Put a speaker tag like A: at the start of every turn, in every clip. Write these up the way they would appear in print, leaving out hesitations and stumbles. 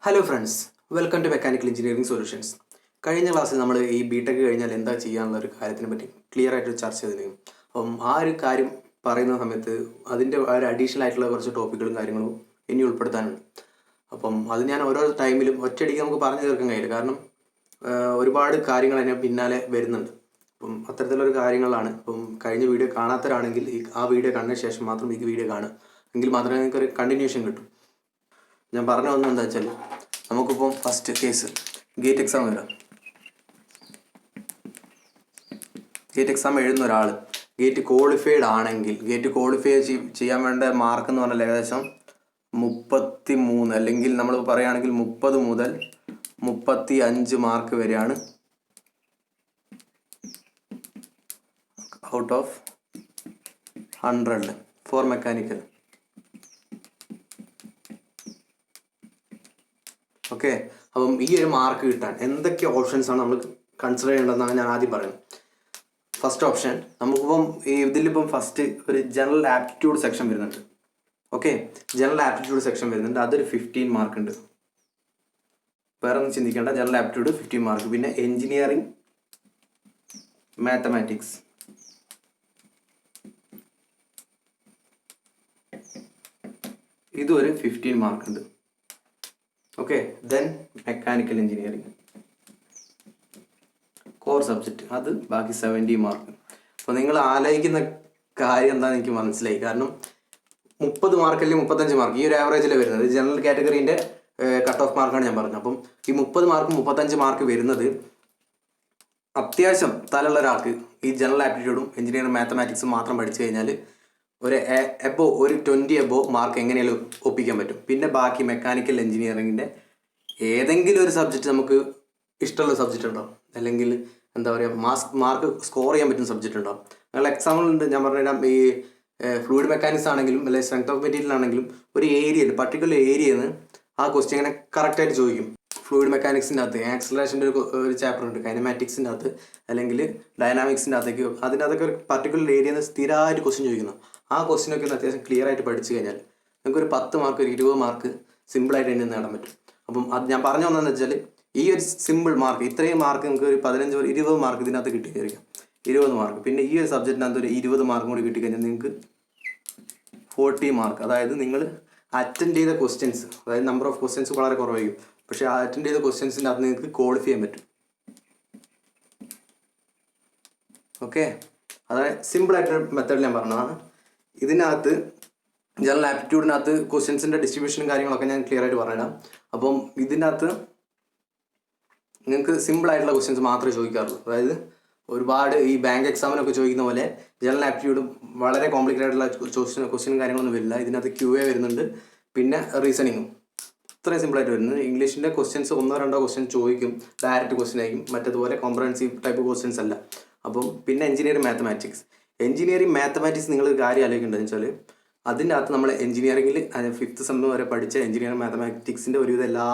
A: Hello friends, welcome to mechanical engineering solutions. കഴിഞ്ഞ ക്ലാസ്സിൽ നമ്മൾ ഈ ബിടെക് കഴിഞ്ഞാൽ എന്താ ചെയ്യാനുള്ള ഒരു കാര്യത്തിനെ പറ്റി ക്ലിയർ ആയിട്ട് ചർച്ച ചെയ്തിരുന്നു. അപ്പം ആ ഒരു കാര്യം പറയുന്ന സമയത്ത് അതിൻ്റെ ഒരു അഡീഷണൽ ആയിട്ടുള്ള കുറച്ച് ടോപ്പിക്കുകളും കാര്യങ്ങളും ഇനി ഉൾപ്പെടുത്താനുണ്ട്. അപ്പം അത് ഞാൻ ഓരോ ടൈമിലും ഒറ്റയടിക്ക് നമുക്ക് പറഞ്ഞു തീർക്കാൻ കഴിയില്ല, കാരണം ഒരുപാട് കാര്യങ്ങൾ അതിനെ പിന്നാലെ വരുന്നുണ്ട്. അപ്പം അത്തരത്തിലുള്ള കാര്യങ്ങളാണ്. അപ്പം കഴിഞ്ഞ വീഡിയോ കാണാത്തവരാണെങ്കിൽ ആ വീഡിയോ കണ്ടതിന് ശേഷം മാത്രം ഈ വീഡിയോ കാണുക, എങ്കിൽ മാത്രമേ നിങ്ങൾക്കൊരു കണ്ടിന്യൂഷൻ കിട്ടും. ഞാൻ പറഞ്ഞു വന്നത് എന്താ വെച്ചാൽ, നമുക്കിപ്പം ഫസ്റ്റ് കേസ് ഗേറ്റ് എക്സാം വരാം. ഗേറ്റ് എക്സാം എഴുതുന്ന ഒരാൾ ഗേറ്റ് ക്വാളിഫൈഡ് ആണെങ്കിൽ, ഗേറ്റ് ക്വാളിഫൈ ചെയ്യാൻ വേണ്ട മാർക്ക് എന്ന് പറഞ്ഞാൽ ഏകദേശം 33, അല്ലെങ്കിൽ നമ്മൾ പറയുകയാണെങ്കിൽ 30 മുതൽ 35 മാർക്ക് വരെയാണ് out of 100 for mechanical. Okay, അപ്പം ഈ ഒരു മാർക്ക് കിട്ടാൻ എന്തൊക്കെ ഓപ്ഷൻസ് ആണ് നമ്മൾ കൺസിഡർ ചെയ്യേണ്ടതെന്നാണ് ഞാൻ ആദ്യം പറയുന്നത്. ഫസ്റ്റ് ഓപ്ഷൻ, നമുക്കിപ്പം ഇതിലിപ്പം ഫസ്റ്റ് ഒരു ജനറൽ ആപ്റ്റിറ്റ്യൂഡ് സെക്ഷൻ വരുന്നുണ്ട്. ഓക്കെ, ജനറൽ ആപ്റ്റിറ്റ്യൂഡ് സെക്ഷൻ വരുന്നുണ്ട്, അതൊരു 15 മാർക്ക് ഉണ്ട്. വേറെ ഒന്നും ചിന്തിക്കേണ്ട, ജനറൽ ആപ്റ്റിറ്റ്യൂഡ് 15 മാർക്ക്. പിന്നെ എഞ്ചിനീയറിംഗ് മാത്തമാറ്റിക്സ്, ഇതും ഒരു 15 മാർക്ക് ഉണ്ട്. Okay, then mechanical engineering core subject, അത് ബാക്കി 70 മാർക്ക്. അപ്പോൾ നിങ്ങൾ ആലോചിക്കുന്ന കാര്യം എന്താണെന്ന് എനിക്ക് മനസ്സിലായി. കാരണം 30 മാർക്ക് അല്ലെങ്കിൽ 35 മാർക്ക് ഈ ഒരു ആവറേജിലാണ് വരുന്നത്. ജനറൽ കാറ്റഗറീൻ്റെ കട്ട് ഓഫ് മാർക്കാണ് ഞാൻ പറഞ്ഞത്. അപ്പം ഈ 30 മാർക്കും 35 മാർക്ക് വരുന്നത് അത്യാവശ്യം തലുള്ള ഒരാൾക്ക് ഈ ജനറൽ ആപ്റ്റിറ്റ്യൂഡും എഞ്ചിനീയറിംഗ് മാത്തമാറ്റിക്സും മാത്രം പഠിച്ചു കഴിഞ്ഞാൽ ഒരു 20 എബോ മാർക്ക് എങ്ങനെയാലും ഒപ്പിക്കാൻ പറ്റും. പിന്നെ ബാക്കി മെക്കാനിക്കൽ എഞ്ചിനീയറിങ്ങിൻ്റെ ഏതെങ്കിലും ഒരു സബ്ജക്റ്റ് നമുക്ക് ഇഷ്ടമുള്ള സബ്ജക്റ്റ് ഉണ്ടാവും, അല്ലെങ്കിൽ എന്താ പറയുക മാർക്ക് സ്കോർ ചെയ്യാൻ പറ്റുന്ന സബ്ജക്റ്റ് ഉണ്ടാവും. നിങ്ങൾ എക്സാമ്പിളുണ്ട്, ഞാൻ പറഞ്ഞുതരാം. ഈ ഫ്ലൂയിഡ് മെക്കാനിക്സ് ആണെങ്കിലും അല്ലെങ്കിൽ സ്ട്രെങ്ത് ഓഫ് മെറ്റീരിയൽ ആണെങ്കിലും ഒരു ഏരിയയിൽ പർട്ടിക്കുലർ ഏരിയയിൽ നിന്ന് ആ ക്വസ്റ്റ്യൻ ഇങ്ങനെ കറക്റ്റായിട്ട് ചോദിക്കും. ഫ്ലൂയിഡ് മെക്കാനിക്സിൻ്റെ അകത്ത് ആക്സലറേഷൻ്റെ ഒരു ചാപ്റ്റർ ഉണ്ട്, കൈനമാറ്റിക്സിൻ്റെ അകത്ത് അല്ലെങ്കിൽ ഡൈനാമിക്സിൻ്റെ അകത്തേക്ക്, അതിനകത്തൊക്കെ ഒരു പർട്ടിക്കുലർ ഏരിയയിൽ നിന്ന് സ്ഥിരമായിട്ട് ക്വസ്റ്റ്യൻ ചോദിക്കുന്നു. ആ ക്വസ്റ്റ്യനൊക്കെ ഒന്ന് അത്യാവശ്യം ക്ലിയർ ആയിട്ട് പഠിച്ചു കഴിഞ്ഞാൽ നമുക്കൊരു 10 മാർക്ക് ഒരു 20 മാർക്ക് സിമ്പിളായിട്ട് തന്നെ നേടാൻ പറ്റും. അപ്പം അത് ഞാൻ പറഞ്ഞു വന്നതെന്ന് വെച്ചാൽ, ഈ ഒരു സിമ്പിൾ മാർക്ക്, ഇത്രയും മാർക്ക് നിങ്ങൾക്ക് ഒരു 15 ഒരു 20 മാർക്ക് ഇതിനകത്ത് കിട്ടിക്കഴിഞ്ഞാൽ 20 മാർക്ക്. പിന്നെ ഈ ഒരു സബ്ജക്റ്റിനകത്ത് ഒരു 20 മാർക്കും കൂടി കിട്ടിക്കഴിഞ്ഞാൽ നിങ്ങൾക്ക് 40 മാർക്ക്. അതായത് നിങ്ങൾ അറ്റൻഡ് ചെയ്ത ക്വസ്റ്റ്യൻസ്, അതായത് നമ്പർ ഓഫ് ക്വസ്റ്റ്യൻസ് വളരെ കുറവായിരിക്കും, പക്ഷേ ആ അറ്റൻഡ് ചെയ്ത ക്വസ്റ്റ്യൻസിൻ്റെ അകത്ത് നിങ്ങൾക്ക് ക്വാളിഫൈ ചെയ്യാൻ പറ്റും. ഓക്കെ, അതായത് സിമ്പിളായിട്ടൊരു മെത്തേഡ് ഞാൻ പറഞ്ഞതാണ്. ഇതിനകത്ത് ജനറൽ ആപ്റ്റിറ്റ്യൂഡിനകത്ത് ക്വസ്റ്റ്യൻസിൻ്റെ ഡിസ്ട്രിബ്യൂഷനും കാര്യങ്ങളൊക്കെ ഞാൻ ക്ലിയർ ആയിട്ട് പറഞ്ഞുതരാം. അപ്പം ഇതിനകത്ത് നിങ്ങൾക്ക് സിമ്പിളായിട്ടുള്ള ക്വസ്റ്റ്യൻസ് മാത്രമേ ചോദിക്കാറുള്ളൂ. അതായത് ഒരുപാട് ഈ ബാങ്ക് എക്സാമിനൊക്കെ ചോദിക്കുന്ന പോലെ ജനറൽ ആപ്റ്റിറ്റ്യൂഡും വളരെ കോംപ്ലിക്കേറ്റഡ് ആയിട്ടുള്ള ക്വസ്റ്റ്യനും കാര്യങ്ങളൊന്നും വരില്ല. ഇതിനകത്ത് QA വരുന്നുണ്ട്, പിന്നെ റീസണിങ്ങും. ഇത്രയും സിമ്പിളായിട്ട് വരുന്നത്. ഇംഗ്ലീഷിൻ്റെ ക്വസ്റ്റ്യൻസ് 1-2 ക്വസ്റ്റ്യൻ ചോദിക്കും, ഡയറക്റ്റ് ക്വസ്റ്റ്യൻ ആയിരിക്കും, മറ്റേതുപോലെ കോംപ്രഹെൻസീവ് ടൈപ്പ് ക്വസ്റ്റ്യൻസ് അല്ല. അപ്പം പിന്നെ എഞ്ചിനീയറിംഗ് മാത്തമാറ്റിക്സ് നിങ്ങൾ ഒരു കാര്യം ആലോചിക്കേണ്ടതെന്ന് വെച്ചാൽ, അതിൻ്റെ അകത്ത് നമ്മൾ എഞ്ചിനീയറിംഗിൽ 5th സെം വരെ പഠിച്ച എഞ്ചിനീയറിംഗ് മാത്തമാറ്റിക്സിൻ്റെ ഒരുവിധ എല്ലാ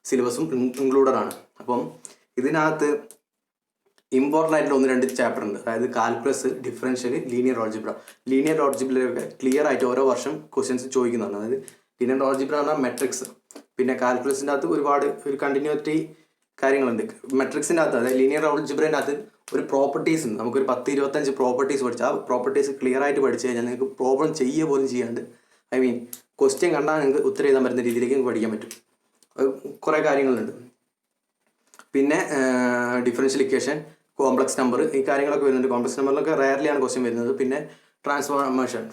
A: സിലബസും ഇൻക്ലൂഡഡ് ആണ്. അപ്പം ഇതിനകത്ത് ഇമ്പോർട്ടൻ്റ് ആയിട്ടുള്ള 1-2 ചാപ്റ്റർ ഉണ്ട്. അതായത് കാൽക്കുലസ്, ഡിഫറൻഷ്യൽ, ലീനിയർ ഓൾജിബ്രയൊക്കെ ക്ലിയർ ആയിട്ട് ഓരോ വർഷം ക്വസ്റ്റ്യൻസ് ചോദിക്കുന്നതാണ്. അതായത് ലീനിയർ ഓൾജിബ്ര പറഞ്ഞാൽ മെട്രിക്സ്. പിന്നെ കാൽക്കുലസിൻ്റെ അകത്ത് ഒരുപാട് ഒരു കണ്ടിന്യൂറ്റി കാര്യങ്ങളുണ്ട്. മെട്രിക്സിൻ്റെ അകത്ത്, അതായത് ലീനിയർ ഓൾജിബ്രേൻ്റെ അകത്ത് ഒരു പ്രോപ്പർട്ടീസ് ഉണ്ട്. നമുക്കൊരു 10-25 പ്രോപ്പർട്ടീസ് പഠിച്ചാൽ ആ പ്രോപ്പർട്ടീസ് ക്ലിയർ ആയിട്ട് പഠിച്ചു കഴിഞ്ഞാൽ നിങ്ങൾക്ക് പ്രോബ്ലം ചെയ്യുക പോലും ചെയ്യാണ്ട്, ക്വസ്റ്റ്യൻ കണ്ടാൽ നിങ്ങൾക്ക് ഉത്തരം എഴുതാൻ പറ്റുന്ന രീതിയിലേക്ക് നിങ്ങൾക്ക് പഠിക്കാൻ പറ്റും. കുറേ കാര്യങ്ങളുണ്ട്. പിന്നെ ഡിഫറൻഷ്യൽ ഇക്വേഷൻ, കോംപ്ലക്സ് നമ്പർ, ഈ കാര്യങ്ങളൊക്കെ വരുന്നുണ്ട്. കോംപ്ലക്സ് നമ്പറിലൊക്കെ റയർലിയാണ് ക്വസ്റ്റ്യൻ വരുന്നത്. പിന്നെ ട്രാൻസ്ഫോർമേഷൻ,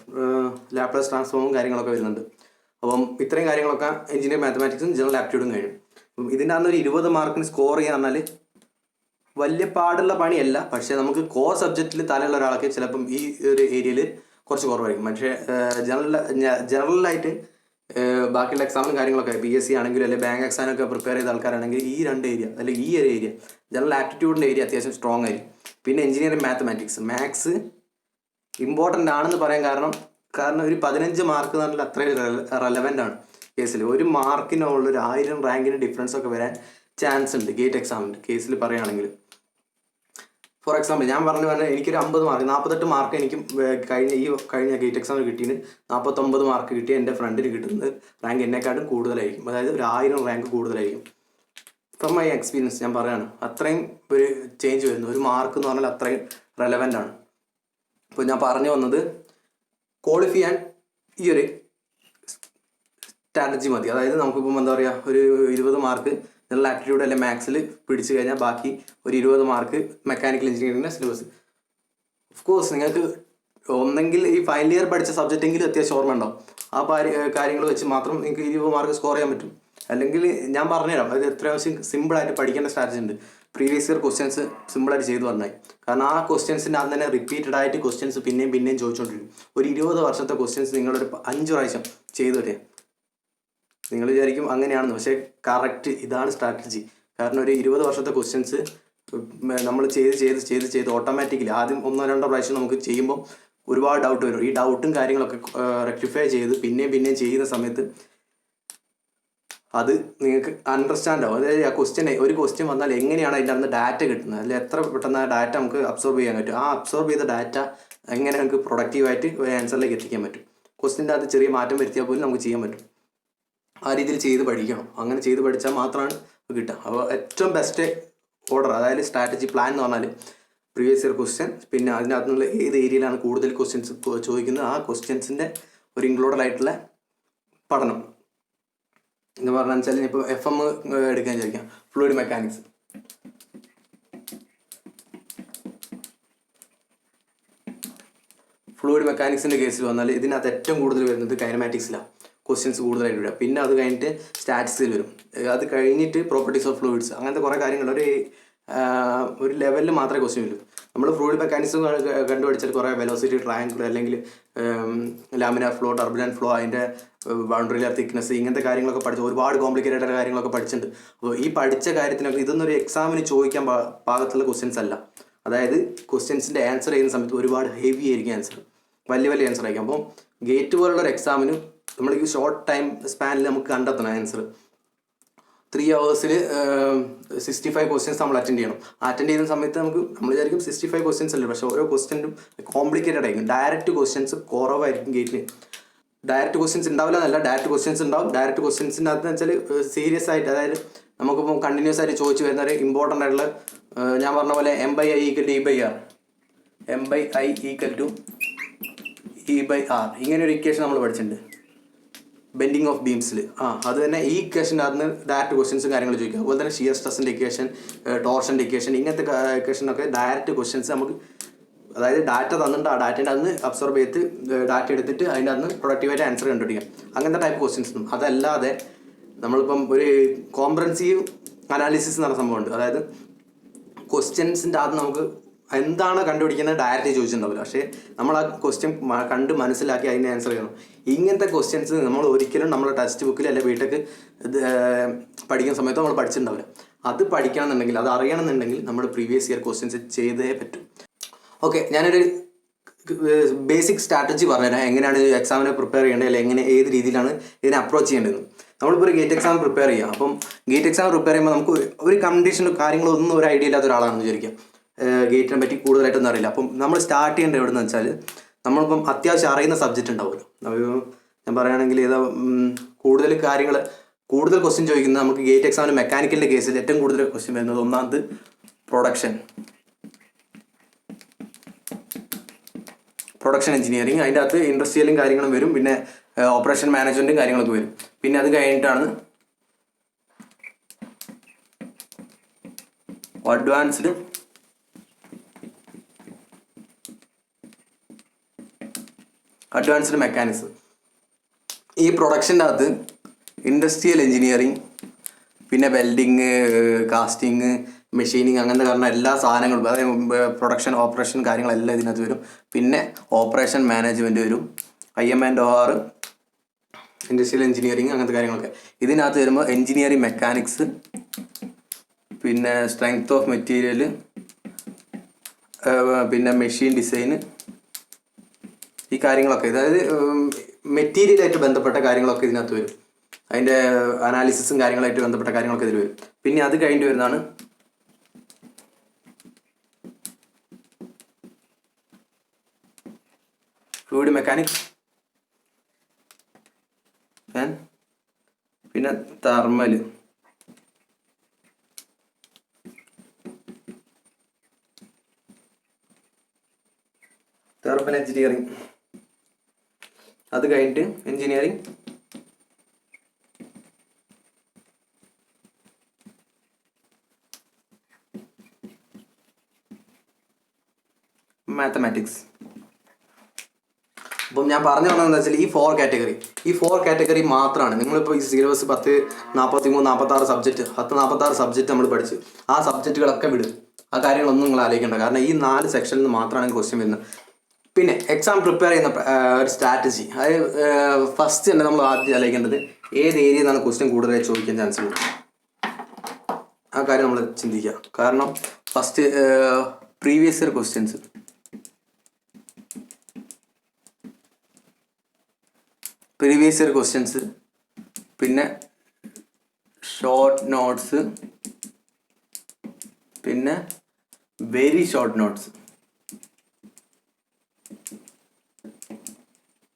A: ലാപ്ലേസ് ട്രാൻസ്ഫോമും കാര്യങ്ങളൊക്കെ വരുന്നുണ്ട്. അപ്പം ഇത്രയും കാര്യങ്ങളൊക്കെ എഞ്ചിനീയറിംഗ് മാത്തമാറ്റിക്സും ജനറൽ ആപ്റ്റിറ്റ്യൂഡും കഴിയും. അപ്പം ഇതിൻ്റെ അന്നൊരു 20 മാർക്കിന് സ്കോർ ചെയ്യാൻ പറഞ്ഞാൽ വലിയ പാടുള്ള പണിയല്ല. പക്ഷേ നമുക്ക് കോർ സബ്ജക്റ്റിൽ തലയുള്ള ഒരാൾക്ക് ചിലപ്പം ഈ ഒരു ഏരിയയിൽ കുറച്ച് കുറവായിരിക്കും. പക്ഷേ ജനറലായിട്ട് ബാക്കിയുള്ള എക്സാമിനും കാര്യങ്ങളൊക്കെ PSC ആണെങ്കിലും അല്ലെങ്കിൽ ബാങ്ക് എക്സാമിനൊക്കെ പ്രിപ്പയർ ചെയ്ത ആൾക്കാരാണെങ്കിൽ ഈ 2 ഏരിയ അല്ലെങ്കിൽ ഈ ഒരു ഏരിയ ജനറൽ ആപ്റ്റിറ്റ്യൂഡിൻ്റെ ഏരിയ അത്യാവശ്യം സ്ട്രോങ് ആയിരിക്കും. പിന്നെ എഞ്ചിനീയറിംഗ് മാത്സ് ഇമ്പോർട്ടൻ്റ് ആണെന്ന് പറയാൻ കാരണം ഒരു 15 മാർക്ക് എന്ന് പറഞ്ഞാൽ അത്രയും റെലവൻ്റ് ആണ് കേസിൽ. ഒരു മാർക്കിനുള്ള ഒരു 1000 റാങ്കിന് ഡിഫറൻസ് ഒക്കെ വരാൻ ചാൻസ് ഉണ്ട് ഗേറ്റ് എക്സാമിൻ്റെ കേസിൽ പറയുകയാണെങ്കിൽ. ഫോർ എക്സാമ്പിൾ ഞാൻ പറഞ്ഞാൽ എനിക്കൊരു 50 മാർക്ക് 48 മാർക്ക് എനിക്ക് കഴിഞ്ഞ ഗേറ്റ് എക്സാമിൽ കിട്ടിയത് 49 മാർക്ക് കിട്ടിയ എൻ്റെ ഫ്രണ്ടിന് കിട്ടുന്നത് റാങ്ക് എന്നെക്കാട്ടും കൂടുതലായിരിക്കും. അതായത് ഒരു 1000 റാങ്ക് കൂടുതലായിരിക്കും. ഫ്രം മൈ എക്സ്പീരിയൻസ് ഞാൻ പറയുകയാണ്. അത്രയും ഒരു ചേഞ്ച് വരുന്നു. ഒരു മാർക്ക് എന്ന് പറഞ്ഞാൽ അത്രയും റെലവൻ്റ് ആണ്. അപ്പോൾ ഞാൻ പറഞ്ഞു വന്നത് ക്വാളിഫൈ ചെയ്യാൻ ഈ ഒരു സ്ട്രാറ്റജി മതി. അതായത് നമുക്കിപ്പം എന്താ പറയുക, ഒരു 20 മാർക്ക് ജനറൽ ആപ്റ്റിറ്റ്യൂഡ് അല്ലെങ്കിൽ മാത്സിൽ പിടിച്ചു കഴിഞ്ഞാൽ ബാക്കി ഒരു 20 മാർക്ക് മെക്കാനിക്കൽ എഞ്ചിനീയറിംഗിൻ്റെ സിലബസ്. ഓഫ് കോഴ്സ് നിങ്ങൾക്ക് ഒന്നെങ്കിൽ ഈ ഫൈനൽ ഇയർ പഠിച്ച സബ്ജക്റ്റെങ്കിലും അത്യാവശ്യം ഓർമ്മ ഉണ്ടാവും. ആ കാര്യങ്ങൾ വെച്ച് മാത്രം നിങ്ങൾക്ക് 20 മാർക്ക് സ്കോർ ചെയ്യാൻ പറ്റും. അല്ലെങ്കിൽ ഞാൻ പറഞ്ഞുതരാം, അത് അത്യാവശ്യം സിമ്പിളായിട്ട് പഠിക്കേണ്ട സ്ട്രാറ്റജി ഉണ്ട്. പ്രീവിയസ് ഇയർ ക്വസ്റ്റ്യൻസ് സിമ്പിളായിട്ട് ചെയ്തു പറഞ്ഞാൽ, കാരണം ആ ക്വസ്റ്റ്യൻസിൻ്റെ അന്ന് തന്നെ റിപ്പീറ്റഡ് ആയിട്ട് ക്വസ്റ്റ്യൻസ് പിന്നെയും ചോദിച്ചുകൊണ്ടിരിക്കും. ഒരു 20 വർഷത്തെ ക്വസ്റ്റ്യൻസ് നിങ്ങളൊരു 5 പ്രാവശ്യം ചെയ്തു വരിക. നിങ്ങൾ വിചാരിക്കും അങ്ങനെയാണെന്ന്, പക്ഷേ കറക്റ്റ് ഇതാണ് സ്ട്രാറ്റജി. കാരണം ഒരു 20 വർഷത്തെ ക്വസ്റ്റ്യൻസ് നമ്മൾ ചെയ്ത് ഓട്ടോമാറ്റിക്കലി ആദ്യം 1-2 പ്രാവശ്യം നമുക്ക് ചെയ്യുമ്പോൾ ഒരുപാട് ഡൗട്ട് വരും. ഈ ഡൗട്ടും കാര്യങ്ങളൊക്കെ റെക്ടിഫൈ ചെയ്ത് പിന്നെയും ചെയ്യുന്ന സമയത്ത് അത് നിങ്ങൾക്ക് അണ്ടർസ്റ്റാൻഡ് ആവും. അതായത് ഒരു ക്വസ്റ്റ്യൻ വന്നാൽ എങ്ങനെയാണ് അതിൻ്റെ അന്ന് ഡാറ്റ കിട്ടുന്നത്, അല്ലെങ്കിൽ എത്ര പെട്ടെന്ന് ആ ഡാറ്റ നമുക്ക് അബ്സോർബ് ചെയ്യാൻ പറ്റും, ആ അബ്സോർബ് ചെയ്ത ഡാറ്റ എങ്ങനെ നമുക്ക് പ്രൊഡക്റ്റീവായിട്ട് ഒരു ആൻസറിലേക്ക് എത്തിക്കാൻ പറ്റും. ക്വസ്റ്റ്യൻ്റെ അത് ചെറിയ മാറ്റം വരുത്തിയാൽ പോലും നമുക്ക് ചെയ്യാൻ പറ്റും. ആ രീതിയിൽ ചെയ്ത് പഠിക്കണം. അങ്ങനെ ചെയ്ത് പഠിച്ചാൽ മാത്രമാണ് കിട്ടുക. അപ്പോൾ ഏറ്റവും ബെസ്റ്റ് ഓർഡർ, അതായത് സ്ട്രാറ്റജി പ്ലാൻ എന്ന് പറഞ്ഞാൽ പ്രീവിയസ് ഇയർ ക്വസ്റ്റ്യൻ, പിന്നെ അതിനകത്തുനിന്നുള്ള ഏത് ഏരിയയിലാണ് കൂടുതൽ ക്വസ്റ്റ്യൻസ് ചോദിക്കുന്നത് ആ ക്വസ്റ്റ്യൻസിൻ്റെ ഒരു ഇൻക്ലൂഡഡ് ആയിട്ടുള്ള പഠനം എന്ന് പറഞ്ഞാൽ വെച്ചാൽ ഇപ്പോൾ FM എടുക്കാൻ ചോദിക്കാം, ഫ്ലൂയിഡ് മെക്കാനിക്സ്. ഫ്ലൂയിഡ് മെക്കാനിക്സിൻ്റെ കേസിൽ വന്നാൽ ഇതിനകത്ത് ഏറ്റവും കൂടുതൽ വരുന്നത് കൈനമാറ്റിക്സിലാണ് ക്വസ്റ്റ്യൻസ് കൂടുതലായിട്ട് വരിക. പിന്നെ അത് കഴിഞ്ഞിട്ട് സ്റ്റാറ്റിക്സിൽ വരും. അത് കഴിഞ്ഞിട്ട് പ്രോപ്പർട്ടീസ് ഓഫ് ഫ്ലൂയിഡ്സ്, അങ്ങനത്തെ കുറേ കാര്യങ്ങൾ ഒരു ലെവലിൽ മാത്രമേ ക്വസ്റ്റ്യൻ വരും. നമ്മൾ ഫ്ലൂയിഡ് മെക്കാനിക്സ് കണ്ടുപിടിച്ചാൽ കുറേ വെലോസിറ്റി ട്രയാങ്കിൾ, അല്ലെങ്കിൽ ലാമിനാർ ഫ്ലോ, ടർബുലന്റ് ഫ്ലോ, അതിൻ്റെ ബൗണ്ടറി ലെയർ തിക്നെസ്, ഇങ്ങനത്തെ കാര്യങ്ങളൊക്കെ പഠിച്ച് ഒരുപാട് കോംപ്ലിക്കേറ്റഡ് കാര്യങ്ങളൊക്കെ പഠിച്ചിട്ടുണ്ട്. അപ്പോൾ ഈ പഠിച്ച കാര്യത്തിനൊക്കെ ഇതൊന്നും ഒരു എക്സാമിന് ചോദിക്കാൻ പാകത്തുള്ള ക്വസ്റ്റ്യൻസ് അല്ല. അതായത് ക്വസ്റ്റ്യൻസിൻ്റെ ആൻസർ ചെയ്യുന്ന സമയത്ത് ഒരുപാട് ഹെവി ആയിരിക്കും ആൻസർ, വലിയ ആൻസർ ആയിരിക്കും. അപ്പോൾ ഗേറ്റ് പോലുള്ളൊരു എക്സാമിന് നമ്മൾ ഈ ഷോർട്ട് ടൈം സ്പാനിൽ നമുക്ക് കണ്ടെത്തണം ആൻസർ. 3 hours 65 ക്വസ്റ്റ്യൻസ് നമ്മൾ അറ്റൻഡ് ചെയ്യണം. അറ്റൻഡ് ചെയ്യുന്ന സമയത്ത് നമ്മൾ വിചാരിക്കും 65 ക്വസ്റ്റ്യൻസ് അല്ലേ, പക്ഷേ ഓരോ ക്വസ്റ്റ്യനും കോംപ്ലിക്കേറ്റഡ് ആയിരിക്കും. ഡയറക്റ്റ് ക്വസ്റ്റ്യൻസ് കുറവായിരിക്കും ഗേറ്റിൽ. ഡയറക്റ്റ് ക്വസ്റ്റ്യൻസ് ഉണ്ടാവില്ല എന്നല്ല, ഡയറക്റ്റ് ക്വസ്റ്റ്യൻസ് ഉണ്ടാവും. ഡയറക്റ്റ് ക്വസ്റ്റ്യൻസിൻ്റെ അകത്ത് വെച്ചാൽ സീരിയസ് ആയിട്ട്, അതായത് നമുക്കിപ്പോൾ കണ്ടിന്യൂസ് ആയിട്ട് ചോദിച്ചു വരുന്ന ഒരു ഇമ്പോർട്ടൻ്റ് ആയിട്ടുള്ള, ഞാൻ പറഞ്ഞ പോലെ M/I = E/R, M/I = E/R, ഇങ്ങനെ ഒരു ഇക്വേഷൻ നമ്മൾ പഠിച്ചിട്ടുണ്ട് ബെൻഡിങ് ഓഫ് ബീംസിൽ. അത് തന്നെ ഈ ഇക്വേഷൻ്റെ അകത്ത് ഡയറക്റ്റ് ക്വസ്റ്റ്യൻസും കാര്യങ്ങൾ ചോദിക്കുക. അതുപോലെ തന്നെ ഷിയർ സ്ട്രെസ്സിൻ്റെ ഇക്വേഷൻ, ടോർഷൻ്റെ ഇക്വേഷൻ, ഇങ്ങനത്തെ ഇക്വേഷനൊക്കെ ഡയറക്റ്റ് ക്വസ്റ്റ്യൻസ് നമുക്ക്, അതായത് ഡാറ്റ തന്നിട്ട് ആ ഡാറ്റേൻ്റെ അന്ന് അബ്സോർബ് ചെയ്ത് ഡാറ്റ എടുത്തിട്ട് അതിൻ്റെ അന്ന് പ്രൊഡക്റ്റീവായിട്ട് ആൻസർ കണ്ടുപിടിക്കാം. അങ്ങനത്തെ ടൈപ്പ് ക്വസ്റ്റ്യൻസും. അതല്ലാതെ നമ്മളിപ്പം ഒരു കോംപ്രഹെൻസീവ് അനാലിസിസ് എന്ന് പറഞ്ഞ സംഭവമുണ്ട്. അതായത് ക്വസ്റ്റ്യൻസിൻ്റെ അകത്ത് നമുക്ക് എന്താണ് കണ്ടുപിടിക്കുന്നത് ഡയറക്റ്റ് ചോദിച്ചിട്ടുണ്ടാവില്ല, പക്ഷേ നമ്മൾ ആ ക്വസ്റ്റ്യൻ കണ്ട് മനസ്സിലാക്കി അതിന് ആൻസർ ചെയ്യണം. ഇങ്ങനത്തെ ക്വസ്റ്റ്യൻസ് നമ്മൾ ഒരിക്കലും നമ്മുടെ ടെക്സ്റ്റ് ബുക്കിൽ അല്ലെങ്കിൽ ബിടെക് പഠിക്കുന്ന സമയത്ത് നമ്മൾ പഠിച്ചിട്ടുണ്ടാവില്ല. അത് പഠിക്കണമെന്നുണ്ടെങ്കിൽ, അത് അറിയണമെന്നുണ്ടെങ്കിൽ നമ്മൾ പ്രീവിയസ് ഇയർ ക്വസ്റ്റ്യൻസ് ചെയ്തേ പറ്റും. ഓക്കെ, ഞാനൊരു ബേസിക് സ്ട്രാറ്റജി പറഞ്ഞുതരാം, എങ്ങനെയാണ് എക്സാമിനെ പ്രിപ്പയർ ചെയ്യേണ്ടത്, അല്ലെങ്കിൽ ഏത് രീതിയിലാണ് ഇതിനെ അപ്രോച്ച് ചെയ്യേണ്ടത്. നമ്മളിപ്പോൾ ഒരു ഗേറ്റ് എക്സാം പ്രിപ്പയർ ചെയ്യാം. അപ്പം ഗേറ്റ് എക്സാം പ്രിപ്പയർ ചെയ്യുമ്പോൾ നമുക്ക് ഒരു കണ്ടീഷനും കാര്യങ്ങളൊന്നും ഒരു ഐഡിയ ഇല്ലാത്ത ഒരാളാണെന്ന് വിചാരിക്കാം, ഗേറ്റിനെ പറ്റി കൂടുതലായിട്ടൊന്നും അറിയില്ല. അപ്പം നമ്മൾ സ്റ്റാർട്ട് ചെയ്യേണ്ടത് എവിടെ നിന്ന് വെച്ചാൽ, നമ്മളിപ്പം അത്യാവശ്യം അറിയുന്ന സബ്ജക്റ്റ് ഉണ്ടാവുമല്ലോ. ഞാൻ പറയുകയാണെങ്കിൽ കൂടുതൽ ക്വസ്റ്റ്യൻ ചോദിക്കുന്നത് നമുക്ക് ഗേറ്റ് എക്സാമിന് മെക്കാനിക്കലിൻ്റെ കേസിൽ ഏറ്റവും കൂടുതൽ ക്വസ്റ്റ്യൻ വരുന്നത് ഒന്നാമത് പ്രൊഡക്ഷൻ എഞ്ചിനീയറിങ്, അതിൻ്റെ അകത്ത് ഇൻഡസ്ട്രിയലും കാര്യങ്ങളും വരും, പിന്നെ ഓപ്പറേഷൻ മാനേജ്മെൻറ്റും കാര്യങ്ങളൊക്കെ വരും. പിന്നെ അത് കഴിഞ്ഞിട്ടാണ് അഡ്വാൻസ്ഡ് മെക്കാനിക്സ്. ഈ പ്രൊഡക്ഷൻ്റെ അകത്ത് ഇൻഡസ്ട്രിയൽ എഞ്ചിനീയറിങ്, പിന്നെ വെൽഡിങ്, കാസ്റ്റിങ്, മെഷീനിങ്, അങ്ങനത്തെ കാരണം എല്ലാ സാധനങ്ങളും, അതായത് പ്രൊഡക്ഷൻ, ഓപ്പറേഷൻ കാര്യങ്ങളെല്ലാം ഇതിനകത്ത് വരും. പിന്നെ ഓപ്പറേഷൻ മാനേജ്മെൻറ്റ് വരും, IM&OR, ഇൻഡസ്ട്രിയൽ എഞ്ചിനീയറിങ്, അങ്ങനത്തെ കാര്യങ്ങളൊക്കെ. ഇതിനകത്ത് വരുമ്പോൾ എഞ്ചിനീയറിങ് മെക്കാനിക്സ്, പിന്നെ സ്ട്രെങ്ത് ഓഫ് മെറ്റീരിയൽ, പിന്നെ മെഷീൻ ഡിസൈന്, ഈ കാര്യങ്ങളൊക്കെ, അതായത് മെറ്റീരിയലായിട്ട് ബന്ധപ്പെട്ട കാര്യങ്ങളൊക്കെ ഇതിനകത്ത് വരും. അതിൻ്റെ അനാലിസിസും കാര്യങ്ങളായിട്ട് ബന്ധപ്പെട്ട കാര്യങ്ങളൊക്കെ ഇതിൽ വരും. പിന്നെ അത് കഴിഞ്ഞിട്ട് വരുന്നതാണ് ഫ്ലൂയിഡ് മെക്കാനിക്സ്, പിന്നെ തെർമൽ. Thermal engineering. അത് കഴിഞ്ഞിട്ട് എഞ്ചിനീയറിംഗ്, മാത്തമാറ്റിക്സ്. അപ്പം ഞാൻ പറഞ്ഞു വന്നതെന്ന് വെച്ചാൽ ഈ ഫോർ കാറ്റഗറി മാത്രമാണ്. നിങ്ങളിപ്പോൾ ഈ സിലബസ് 43-46 സബ്ജക്റ്റ് 46 സബ്ജക്റ്റ് നമ്മൾ പഠിച്ച് ആ സബ്ജക്റ്റുകളൊക്കെ വിടും. ആ കാര്യങ്ങളൊന്നും നിങ്ങൾ ആലോചിക്കേണ്ട. കാരണം ഈ 4 സെക്ഷനിൽ നിന്ന് മാത്രമാണ് ക്വസ്റ്റ്യൻ വരുന്നത്. പിന്നെ എക്സാം പ്രിപ്പയർ ചെയ്യുന്ന ഒരു സ്ട്രാറ്റജി, അതായത് ഫസ്റ്റ് തന്നെ നമ്മൾ ആദ്യം ആലോചിക്കേണ്ടത് ഏത് ഏരിയയിൽ നിന്നാണ് ക്വസ്റ്റ്യൻ കൂടുതലായി ചോദിക്കാൻ ചാൻസ് ഉള്ളത്. ആ കാര്യം നമ്മൾ ചിന്തിക്കുക. കാരണം ഫസ്റ്റ് പ്രീവിയസ് ഇയർ ക്വസ്റ്റ്യൻസ്, പിന്നെ ഷോർട്ട് നോട്ട്സ്, പിന്നെ വെരി ഷോർട്ട് നോട്ട്സ്.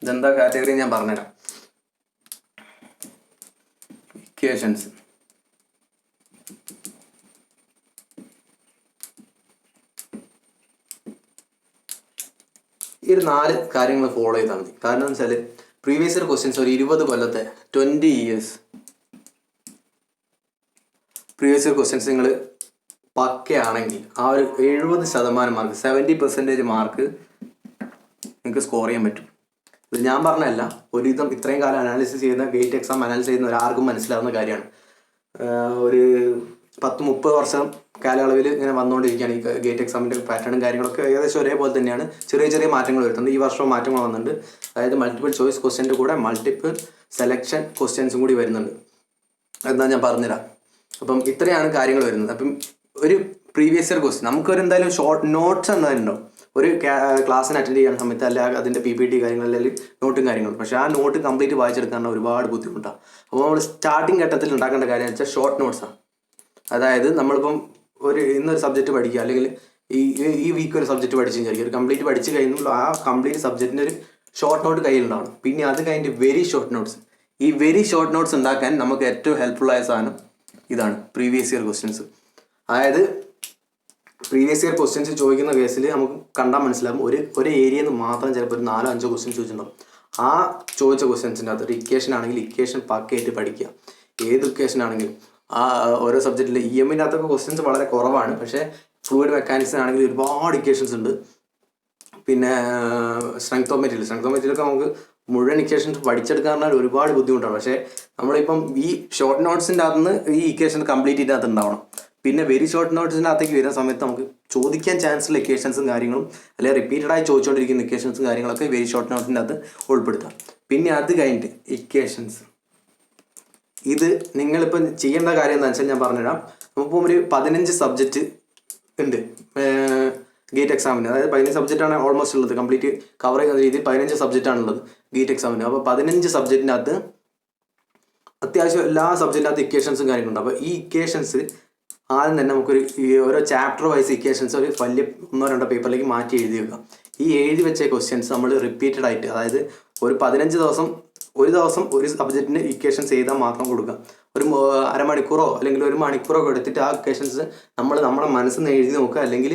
A: ഇതെന്താ കാറ്റഗറി ഞാൻ പറഞ്ഞുതരാം. ഇക്വേഷൻസ്, ഈ ഒരു 4 കാര്യങ്ങൾ ഫോളോ ചെയ്താൽ മതി. കാരണം എന്ന് വെച്ചാൽ പ്രീവിയസ് ഇയർ ക്വസ്റ്റ്യൻസ് ഒരു 20 കൊല്ലത്തെ 20 ഇയേഴ്സ് പ്രീവിയസ് ഇയർ ക്വസ്റ്റ്യൻസ് നിങ്ങൾ പക്കയാണെങ്കിൽ ആ ഒരു 70% മാർക്ക്, 70% മാർക്ക് നിങ്ങൾക്ക് സ്കോർ ചെയ്യാൻ പറ്റും. ഇത് ഞാൻ പറഞ്ഞതല്ല, ഒരുവിധം ഇത്രയും കാലം അനാലിസിസ് ചെയ്യുന്ന ഗേറ്റ് എക്സാം അനാലിസിസ് ചെയ്യുന്ന ഒരാർക്കും മനസ്സിലാവുന്ന കാര്യമാണ്. ഒരു 10-30 വർഷം കാലയളവിൽ ഇങ്ങനെ വന്നുകൊണ്ടിരിക്കുകയാണ് ഈ ഗേറ്റ് എക്സാമിൻ്റെ പാറ്റേണും കാര്യങ്ങളൊക്കെ ഏകദേശം ഒരേപോലെ തന്നെയാണ്. ചെറിയ ചെറിയ മാറ്റങ്ങൾ വരുത്തുന്നുണ്ട്. ഈ വർഷവും മാറ്റങ്ങൾ വന്നിട്ടുണ്ട്. അതായത് മൾട്ടിപ്പിൾ ചോയ്സ് ക്വസ്റ്റ്യൻ്റെ കൂടെ മൾട്ടിപ്പിൾ സെലക്ഷൻ ക്വസ്റ്റ്യൻസും കൂടി വരുന്നുണ്ട്. എന്നാ ഞാൻ പറഞ്ഞുതരാം. അപ്പം ഇത്രയാണ് കാര്യങ്ങൾ വരുന്നത്. അപ്പം ഒരു പ്രീവിയസ് ഇയർ ക്വസ്റ്റ്യൻ നമുക്കൊരു എന്തായാലും ഷോർട്ട് നോട്ട്സ് എന്തായാലും ഒരു ക്ലാസ്സിന് അറ്റൻഡ് ചെയ്യുന്ന സമയത്ത് അല്ലെങ്കിൽ അതിൻ്റെ PPT കാര്യങ്ങളിൽ നോട്ടും കാര്യങ്ങളും. പക്ഷേ ആ നോട്ട് കംപ്ലീറ്റ് വായിച്ചെടുക്കാൻ ഒരുപാട് ബുദ്ധിമുട്ടാണ്. അപ്പോൾ നമ്മൾ സ്റ്റാർട്ടിങ് ഘട്ടത്തിൽ ഉണ്ടാക്കേണ്ട കാര്യം വെച്ചാൽ ഷോർട്ട് നോട്ട്സാണ്. അതായത് നമ്മളിപ്പം ഇന്നൊരു സബ്ജക്റ്റ് പഠിക്കുക, അല്ലെങ്കിൽ ഈ വീക്ക് ഒരു സബ്ജക്റ്റ് പഠിച്ചു വിചാരിക്കും. ഒരു കംപ്ലീറ്റ് പഠിച്ച് കഴിയുമ്പോൾ ആ കംപ്ലീറ്റ് സബ്ജക്റ്റിൻ്റെ ഒരു ഷോർട്ട് നോട്ട് കയ്യിലുണ്ടാവണം. പിന്നെ അത് കഴിഞ്ഞിട്ട് വെരി ഷോർട്ട് നോട്ട്സ്. ഈ വെരി ഷോർട്ട് നോട്ട്സ് ഉണ്ടാക്കാൻ നമുക്ക് ഏറ്റവും ഹെൽപ്ഫുള്ളായ സാധനം ഇതാണ്, പ്രീവിയസ് ഇയർ ക്വസ്റ്റ്യൻസ്. അതായത് പ്രീവിയസ് ഇയർ ക്വസ്റ്റ്യൻസ് ചോദിക്കുന്ന കേസിൽ നമുക്ക് കണ്ടാൽ മനസ്സിലാകും ഒരു ഏരിയയിൽ നിന്ന് മാത്രം ചിലപ്പോൾ ഒരു 4-5 ക്വസ്റ്റ്യൻസ് ചോദിച്ചിട്ടുണ്ടാവും. ആ ചോദിച്ച ക്വസ്റ്റ്യൻസിൻ്റെ അകത്ത് ഒരു ഇക്വേഷൻ ആണെങ്കിൽ ഇക്വേഷൻ പക്കയായിട്ട് പഠിക്കുക. ഏത് ഇക്വേഷൻ ആണെങ്കിലും ആ ഓരോ സബ്ജക്റ്റിൽ EMൻ്റെ അകത്തൊക്കെ ക്വസ്റ്റ്യൻസ് വളരെ കുറവാണ്. പക്ഷേ ഫ്ലൂയിഡ് മെക്കാനിക്സിനാണെങ്കിൽ ഒരുപാട് ഇക്വേഷൻസ് ഉണ്ട്. പിന്നെ സ്ട്രെങ്ത് ഓഫ് മെറ്റീരിയലൊക്കെ നമുക്ക് മുഴുവൻ ഇക്വേഷൻസ് പഠിച്ചെടുക്കാൻ പറഞ്ഞാൽ ഒരുപാട് ബുദ്ധിമുട്ടാണ്. പക്ഷേ നമ്മളിപ്പം ഈ ഷോർട്ട് നോട്ട്സിൻ്റെ അകത്ത് നിന്ന് ഈ ഇക്വേഷൻ കംപ്ലീറ്റ് ചെയ്തിനകത്ത് ഉണ്ടാവണം. പിന്നെ വെരി ഷോർട്ട് നോട്ട്സിൻ്റെ അകത്തേക്ക് വരുന്ന സമയത്ത് നമുക്ക് ചോദിക്കാൻ ചാൻസുള്ള ഇക്വേഷൻസും കാര്യങ്ങളും അല്ലെങ്കിൽ റിപ്പീറ്റഡായി ചോദിച്ചുകൊണ്ടിരിക്കുന്ന ഇക്വേഷൻസും കാര്യങ്ങളൊക്കെ വെരി ഷോർട്ട് നോട്ട്സിൻ്റെ അകത്ത് ഉൾപ്പെടുത്താം. പിന്നെ അത് കഴിഞ്ഞിട്ട് ഇക്വേഷൻസ്, ഇത് നിങ്ങളിപ്പം ചെയ്യേണ്ട കാര്യം എന്താണെന്ന് വെച്ചാൽ ഞാൻ പറഞ്ഞുതരാം. നമുക്കിപ്പം ഒരു 15 സബ്ജക്റ്റ് ഉണ്ട് ഗേറ്റ് എക്സാമിന്. അതായത് 15 സബ്ജക്റ്റാണ് ഓൾമോസ്റ്റ് ഉള്ളത്. കംപ്ലീറ്റ് കവർ ചെയ്യുന്ന രീതിയിൽ 15 സബ്ജക്റ്റാണുള്ളത് ഗേറ്റ് എക്സാമിന്. അപ്പോൾ 15 സബ്ജക്റ്റിനകത്ത് അത്യാവശ്യം എല്ലാ സബ്ജക്റ്റിനകത്ത് ഇക്വേഷൻസും കാര്യങ്ങളുണ്ട്. അപ്പോൾ ഈ ഇക്വേഷൻസ് ആദ്യം തന്നെ നമുക്കൊരു ഓരോ ചാപ്റ്റർ വൈസ് ഇക്വേഷൻസ് ഒരു വലിയ 1-2 പേപ്പറിലേക്ക് മാറ്റി എഴുതി വെക്കാം. ഈ എഴുതി വെച്ച ക്വസ്റ്റ്യൻസ് നമ്മൾ റിപ്പീറ്റഡ് ആയിട്ട്, അതായത് ഒരു 15 ദിവസം ഒരു സബ്ജക്റ്റിന് ഇക്വേഷൻസ് എഴുതാൻ മാത്രം കൊടുക്കാം. ഒരു അരമണിക്കൂറോ അല്ലെങ്കിൽ 1 മണിക്കൂറോ എടുത്തിട്ട് ആ ഇക്വേഷൻസ് നമ്മുടെ മനസ്സിൽ നിന്ന് എഴുതി നോക്കുക. അല്ലെങ്കിൽ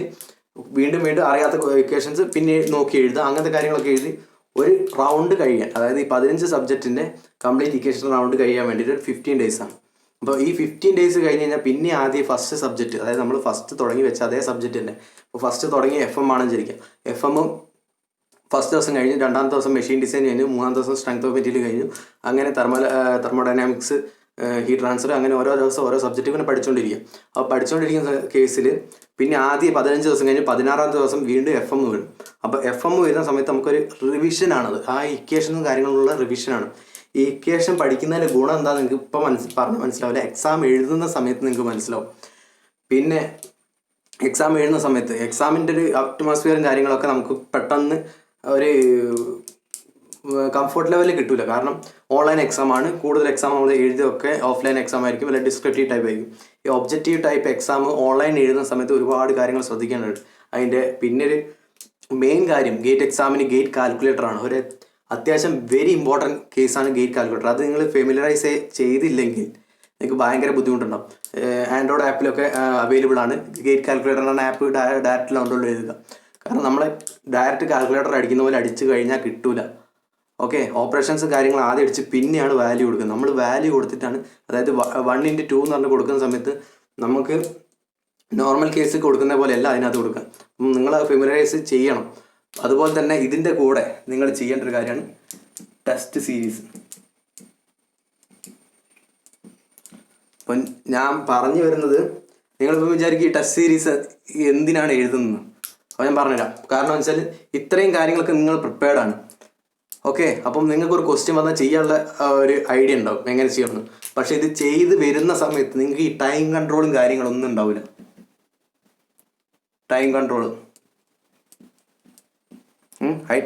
A: വീണ്ടും അറിയാത്ത ഇക്വേഷൻസ് പിന്നെ നോക്കി എഴുതുക. അങ്ങനത്തെ കാര്യങ്ങളൊക്കെ എഴുതി ഒരു റൗണ്ട് കഴിയാൻ, അതായത് ഈ 15 സബ്ജക്റ്റിൻ്റെ കംപ്ലീറ്റ് ഇക്വേഷൻ റൗണ്ട് കഴിയാൻ വേണ്ടിയിട്ട് 15 ഡേയ്സാണ്. അപ്പോൾ ഈ 15 ഡേയ്സ് കഴിഞ്ഞ് കഴിഞ്ഞാൽ പിന്നെ ആദ്യം ഫസ്റ്റ് സബ്ജക്റ്റ്, അതായത് നമ്മൾ ഫസ്റ്റ് തുടങ്ങി വെച്ച അതേ സബ്ജക്റ്റ് തന്നെ. അപ്പോൾ ഫസ്റ്റ് തുടങ്ങി FM ആണെന്ന് വിചാരിക്കാം. FM ഫസ്റ്റ് ദിവസം കഴിഞ്ഞു, 2ാമത്തെ ദിവസം മെഷീൻ ഡിസൈൻ കഴിഞ്ഞു, 3ാമത്തെ ദിവസം സ്ട്രെങ്ത് ഓഫ് മെറ്റീരിയൽ കഴിഞ്ഞു. അങ്ങനെ തെർമോഡൈനാമിക്സ്, ഹീറ്റ് ട്രാൻസ്ഫർ, അങ്ങനെ ഓരോ ദിവസം ഓരോ സബ്ജക്റ്റ് പിന്നെ പഠിച്ചുകൊണ്ടിരിക്കുക. അപ്പോൾ പഠിച്ചുകൊണ്ടിരിക്കുന്ന കേസിൽ പിന്നെ ആദ്യം 15 ദിവസം കഴിഞ്ഞ് 16ാമത്തെ ദിവസം വീണ്ടും FM വരും. അപ്പോൾ FM വരുന്ന സമയത്ത് നമുക്കൊരു റിവിഷനാണത്. ആ ഇക്വേഷനും കാര്യങ്ങളുള്ള റിവിഷനാണ്. ഈ ഇക്വേഷൻ പഠിക്കുന്നതിൻ്റെ ഗുണം എന്താ നിങ്ങൾക്ക് ഇപ്പോൾ പറഞ്ഞ് മനസ്സിലാവില്ല. എക്സാം എഴുതുന്ന സമയത്ത് നിങ്ങൾക്ക് മനസ്സിലാവും. പിന്നെ എക്സാം എഴുതുന്ന സമയത്ത് എക്സാമിൻ്റെ ഒരു അറ്റ്മോസ്ഫിയറും കാര്യങ്ങളൊക്കെ നമുക്ക് പെട്ടെന്ന് ഒരു കംഫർട്ട് ലെവലിൽ കിട്ടില്ല. കാരണം ഓൺലൈൻ എക്സാമാണ്. കൂടുതൽ എക്സാം നമ്മൾ എഴുതിയൊക്കെ ഓഫ്ലൈൻ എക്സാം ആയിരിക്കും, അല്ലെങ്കിൽ ഡിസ്ക്രിപ്റ്റീവ് ടൈപ്പ് ആയിരിക്കും. ഈ ഒബ്ജക്റ്റീവ് ടൈപ്പ് എക്സാം ഓൺലൈൻ എഴുതുന്ന സമയത്ത് ഒരുപാട് കാര്യങ്ങൾ ശ്രദ്ധിക്കേണ്ടതുണ്ട്. അതിൻ്റെ പിന്നെ മെയിൻ കാര്യം ഗേറ്റ് എക്സാമിന് ഗേറ്റ് കാൽക്കുലേറ്റർ ആണ്. ഒരു അത്യാവശ്യം വെരി ഇമ്പോർട്ടൻറ്റ് കേസാണ് ഗേറ്റ് കാൽക്കുലേറ്റർ. അത് നിങ്ങൾ ഫെമിലറൈസ് ചെയ്തില്ലെങ്കിൽ നിങ്ങൾക്ക് ഭയങ്കര ബുദ്ധിമുട്ടുണ്ടാവും. ആൻഡ്രോയിഡ് ആപ്പിലൊക്കെ അവൈലബിൾ ആണ്. ഗേറ്റ് കാൽക്കുലേറ്റർ എന്ന ആപ്പ് ഡയറക്റ്റ് ഡൗൺലോഡ് ചെയ്തുക. കാരണം നമ്മൾ ഡയറക്റ്റ് കാൽക്കുലേറ്റർ അടിക്കുന്ന പോലെ അടിച്ച് കഴിഞ്ഞാൽ കിട്ടൂല. ഓക്കെ, ഓപ്പറേഷൻസ് കാര്യങ്ങൾ ആദ്യം അടിച്ച് പിന്നെയാണ് വാല്യൂ കൊടുക്കുന്നത്. നമ്മൾ വാല്യൂ കൊടുത്തിട്ടാണ്, അതായത് 1x2 എന്ന് പറഞ്ഞ് കൊടുക്കുന്ന സമയത്ത് നമുക്ക് നോർമൽ കേസ് കൊടുക്കുന്ന പോലെയല്ല അതിനകത്ത് കൊടുക്കുക. നിങ്ങൾ ഫെമിലറൈസ് ചെയ്യണം. അതുപോലെ തന്നെ ഇതിൻ്റെ കൂടെ നിങ്ങൾ ചെയ്യേണ്ട ഒരു കാര്യമാണ് ടെസ്റ്റ് സീരീസ്. അപ്പം ഞാൻ പറഞ്ഞു വരുന്നത്, നിങ്ങളിപ്പോൾ വിചാരിക്കും ഈ ടെസ്റ്റ് സീരീസ് എന്തിനാണ് എഴുതുന്നത്. അപ്പോൾ ഞാൻ പറഞ്ഞുതരാം. കാരണം എന്ന് വെച്ചാൽ ഇത്രയും കാര്യങ്ങളൊക്കെ നിങ്ങൾ പ്രിപ്പയർഡാണ്. ഓക്കെ, അപ്പം നിങ്ങൾക്കൊരു ക്വസ്റ്റ്യൻ വന്നാൽ ചെയ്യാനുള്ള ഒരു ഐഡിയ ഉണ്ടാവും എങ്ങനെ ചെയ്യണമെന്ന്. പക്ഷേ ഇത് ചെയ്ത് വരുന്ന സമയത്ത് നിങ്ങൾക്ക് ഈ ടൈം കൺട്രോളും കാര്യങ്ങളൊന്നും ഉണ്ടാവില്ല. ടൈം കൺട്രോൾ,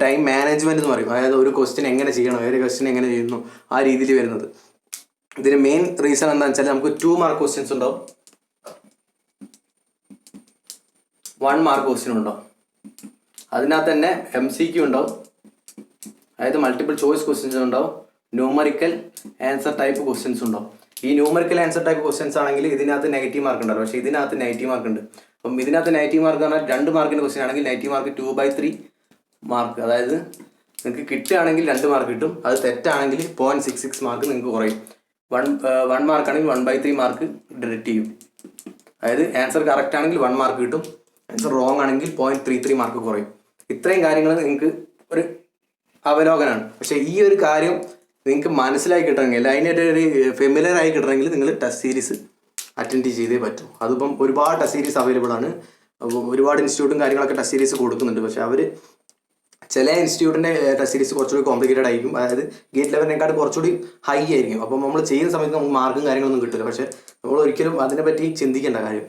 A: ടൈം മാനേജ്മെൻറ്റ് എന്ന് പറയും. അതായത് ഒരു ക്വസ്റ്റ്യൻ എങ്ങനെ ചെയ്യണം, ഒരു ക്വസ്റ്റ്യൻ എങ്ങനെ ചെയ്യുന്നു, ആ രീതിയിൽ വരുന്നത്. ഇതിന് മെയിൻ റീസൺ എന്താണെന്ന് വെച്ചാൽ നമുക്ക് 2 മാർക്ക് ക്വസ്റ്റ്യൻസ് ഉണ്ടാവും, 1 മാർക്ക് ക്വസ്റ്റ്യൻ ഉണ്ടാവും. അതിനകത്ത് തന്നെ MCQ ഉണ്ടാവും, അതായത് മൾട്ടിപ്പിൾ ചോയ്സ് ക്വസ്റ്റ്യൻസ് ഉണ്ടാവും, ന്യൂമറിക്കൽ ആൻസർ ടൈപ്പ് ക്വസ്റ്റ്യൻസ് ഉണ്ടാവും. ഈ ന്യൂമറിക്കൽ ആൻസർ ടൈപ്പ് ക്വസ്റ്റ്യൻസ് ആണെങ്കിൽ ഇതിനകത്ത് നെഗറ്റീവ് മാർക്ക് ഉണ്ടാവും. പക്ഷേ ഇതിനകത്ത് നെഗറ്റീവ് മാർക്ക് ഉണ്ട്. അപ്പം ഇതിനകത്ത് നെഗറ്റീവ് മാർക്ക് പറഞ്ഞാൽ 2 മാർക്കിൻ്റെ ക്വസ്റ്റ്യൻ ആണെങ്കിൽ നെഗറ്റീവ് മാർക്ക് 2/3 മാർക്ക്. അതായത് നിങ്ങൾക്ക് കിട്ടുകയാണെങ്കിൽ 2 മാർക്ക് കിട്ടും. അത് തെറ്റാണെങ്കിൽ 0.66 മാർക്ക് നിങ്ങൾക്ക് കുറയും. 1 മാർക്കാണെങ്കിൽ 1/3 മാർക്ക് ഡിഡക്റ്റ് ചെയ്യും. അതായത് ആൻസർ കറക്റ്റ് ആണെങ്കിൽ 1 മാർക്ക് കിട്ടും, ആൻസർ റോങ് ആണെങ്കിൽ 0.33 മാർക്ക് കുറയും. ഇത്രയും കാര്യങ്ങൾ നിങ്ങൾക്ക് ഒരു അവലോകനമാണ്. പക്ഷേ ഈ ഒരു കാര്യം നിങ്ങൾക്ക് മനസ്സിലായി കിട്ടണമെങ്കിൽ, അതിനായിട്ട് ഒരു ഫെമിലർ ആയി കിട്ടണമെങ്കിൽ നിങ്ങൾ ടെസ്റ്റ് സീരീസ് അറ്റൻഡ് ചെയ്തേ പറ്റും. അതിപ്പം ഒരുപാട് ടെസ്റ്റ് സീരീസ് അവൈലബിൾ ആണ്. ഒരുപാട് ഇൻസ്റ്റിറ്റ്യൂട്ടും കാര്യങ്ങളൊക്കെ ടെസ്റ്റ് സീരീസ് കൊടുക്കുന്നുണ്ട്. പക്ഷേ അവർ ചില ഇൻസ്റ്റിറ്റ്യൂട്ടിൻ്റെ ടെസ്റ്റ് സീരീസ് കുറച്ചുകൂടി കോംപ്ലിക്കേറ്റഡ് ആയിരിക്കും. അതായത് ഗേറ്റ് ലെവലിനെക്കാട്ട് കുറച്ചുകൂടി ഹൈ ആയിരിക്കും. അപ്പം നമ്മൾ ചെയ്യുന്ന സമയത്ത് നമുക്ക് മാർക്കും കാര്യങ്ങളൊന്നും കിട്ടില്ല. പക്ഷേ നമ്മൾ ഒരിക്കലും അതിനെപ്പറ്റി ചിന്തിക്കേണ്ട കാര്യം.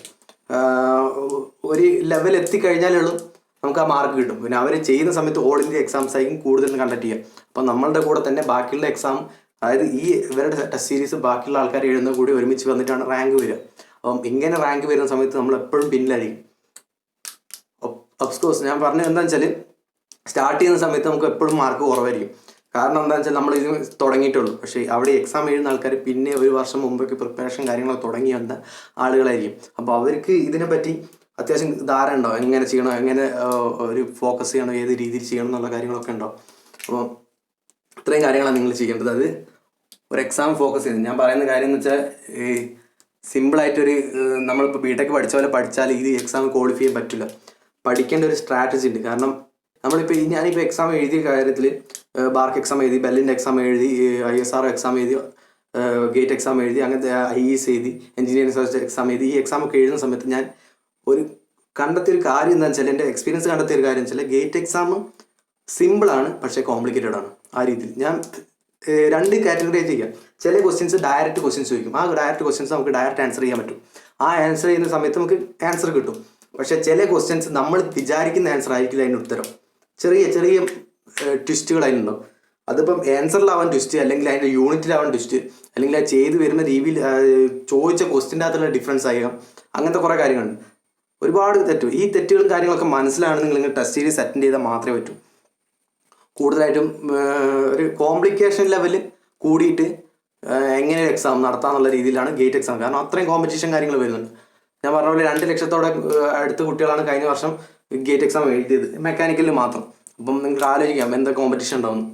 A: ഒരു ലെവൽ എത്തിക്കഴിഞ്ഞാലുള്ളൂ നമുക്ക് ആ മാർക്ക് കിട്ടും. പിന്നെ അവർ ചെയ്യുന്ന സമയത്ത് ഓൾ ഇന്ത്യ എക്സാംസ് ആയിരിക്കും കൂടുതലും കണ്ടക്ട് ചെയ്യുക. അപ്പം നമ്മളുടെ കൂടെ തന്നെ ബാക്കിയുള്ള എക്സാം, അതായത് ഈ ഇവരുടെ ടെസ്റ്റ് സീരീസ് ബാക്കിയുള്ള ആൾക്കാർ എഴുതുന്ന കൂടി ഒരുമിച്ച് വന്നിട്ടാണ് റാങ്ക് വരിക. അപ്പം ഇങ്ങനെ റാങ്ക് വരുന്ന സമയത്ത് നമ്മൾ എപ്പോഴും പിന്നിലായിരിക്കും. ഒഫ്കോഴ്സ് ഞാൻ പറഞ്ഞത് എന്താണെന്ന് വെച്ചാൽ സ്റ്റാർട്ട് ചെയ്യുന്ന സമയത്ത് നമുക്ക് എപ്പോഴും മാർക്ക് കുറവായിരിക്കും. കാരണം എന്താണെന്ന് വെച്ചാൽ നമ്മൾ ഇത് തുടങ്ങിയിട്ടുള്ളൂ. പക്ഷേ അവിടെ എക്സാം എഴുതുന്ന ആൾക്കാർ പിന്നെ ഒരു വർഷം മുമ്പൊക്കെ പ്രിപ്പറേഷൻ കാര്യങ്ങളൊക്കെ തുടങ്ങി വന്ന ആളുകളായിരിക്കും. അപ്പോൾ അവർക്ക് ഇതിനെപ്പറ്റി അത്യാവശ്യം ധാരണ ഉണ്ടാവും, എങ്ങനെ ചെയ്യണം, എങ്ങനെ ഒരു ഫോക്കസ് ചെയ്യണം, ഏത് രീതിയിൽ ചെയ്യണം എന്നുള്ള കാര്യങ്ങളൊക്കെ ഉണ്ടാവും. അപ്പോൾ ഇത്രയും കാര്യങ്ങളാണ് നിങ്ങൾ ചെയ്യേണ്ടത്. അത് ഒരു എക്സാം ഫോക്കസ് ചെയ്ത് ഞാൻ പറയുന്ന കാര്യം എന്ന് വെച്ചാൽ സിമ്പിളായിട്ടൊരു നമ്മളിപ്പോൾ ബിടെക് പഠിച്ച പോലെ പഠിച്ചാൽ ഇത് എക്സാം ക്വാളിഫൈ ചെയ്യാൻ പറ്റില്ല. പഠിക്കേണ്ട ഒരു സ്ട്രാറ്റജി ഉണ്ട്. കാരണം നമ്മളിപ്പോൾ ഞാനിപ്പോൾ എക്സാം എഴുതിയ കാര്യത്തിൽ ബാർക്ക് എക്സാം എഴുതി, ബെല്ലിൻ്റെ എക്സാം എഴുതി, ISR എക്സാം എഴുതി, ഗേറ്റ് എക്സാം എഴുതി, അങ്ങനത്തെ IES എഴുതി, എഞ്ചിനീയറിംഗ് സർച്ച് എക്സാം എഴുതി. ഈ എക്സാമൊക്കെ എഴുതുന്ന സമയത്ത് ഞാൻ ഒരു കണ്ടെത്തിയൊരു കാര്യം എന്താണെന്ന് വെച്ചാൽ, എൻ്റെ എക്സ്പീരിയൻസ് കണ്ടെത്തിയൊരു കാര്യം എന്ന് വെച്ചാൽ ഗേറ്റ് എക്സാം സിമ്പിളാണ് പക്ഷേ കോംപ്ലിക്കേറ്റഡ് ആണ്. ആ രീതിയിൽ ഞാൻ 2 കാറ്റഗറി ചെയ്യാം. ചില ക്വസ്റ്റ്യൻസ് ഡയറക്റ്റ് ക്വസ്റ്റ്യൻസ് ചോദിക്കും. ആ ഡയറക്റ്റ് ക്വസ്റ്റ്യൻസ് നമുക്ക് ഡയറക്റ്റ് ആൻസർ ചെയ്യാൻ പറ്റും. ആ ആൻസർ ചെയ്യുന്ന സമയത്ത് നമുക്ക് ആൻസർ കിട്ടും. പക്ഷേ ചില ക്വസ്റ്റ്യൻസ് നമ്മൾ വിചാരിക്കുന്ന ആൻസർ ആയിരിക്കില്ല അതിൻ്റെ ഉത്തരം. ചെറിയ ചെറിയ ട്വിസ്റ്റുകൾ അതിനുണ്ടാവും. അതിപ്പം ആൻസറിലാവാൻ ട്വിസ്റ്റ്, അല്ലെങ്കിൽ അതിൻ്റെ യൂണിറ്റിലാവാൻ ട്വിസ്റ്റ്, അല്ലെങ്കിൽ അത് ചെയ്ത് വരുന്ന രീതിയിൽ ചോദിച്ച ക്വസ്റ്റ്യൻ്റെ അകത്തുള്ള ഡിഫറൻസ് ആയിരിക്കാം. അങ്ങനത്തെ കുറേ കാര്യങ്ങളുണ്ട്. ഒരുപാട് തെറ്റും. ഈ തെറ്റുകളും കാര്യങ്ങളൊക്കെ മനസ്സിലാണെങ്കിൽ നിങ്ങൾ ടെസ്റ്റ് സീരീസ് അറ്റൻഡ് ചെയ്താൽ മാത്രമേ പറ്റൂ. കൂടുതലായിട്ടും ഒരു കോംപ്ലിക്കേഷൻ ലെവല് കൂടിയിട്ട് എങ്ങനെ എക്സാം നടത്താമെന്നുള്ള രീതിയിലാണ് ഗേറ്റ് എക്സാം. കാരണം അത്രയും കോമ്പറ്റീഷൻ കാര്യങ്ങൾ വരുന്നുണ്ട്. ഞാൻ പറഞ്ഞ പോലെ 2 ലക്ഷത്തോടെ അടുത്ത കുട്ടികളാണ് കഴിഞ്ഞ വർഷം ഗേറ്റ് എക്സാം എഴുതിയത്, മെക്കാനിക്കലിൽ മാത്രം. അപ്പം നിങ്ങൾക്ക് ആലോചിക്കാം എന്താ കോമ്പറ്റീഷൻ ഉണ്ടാവുന്നു.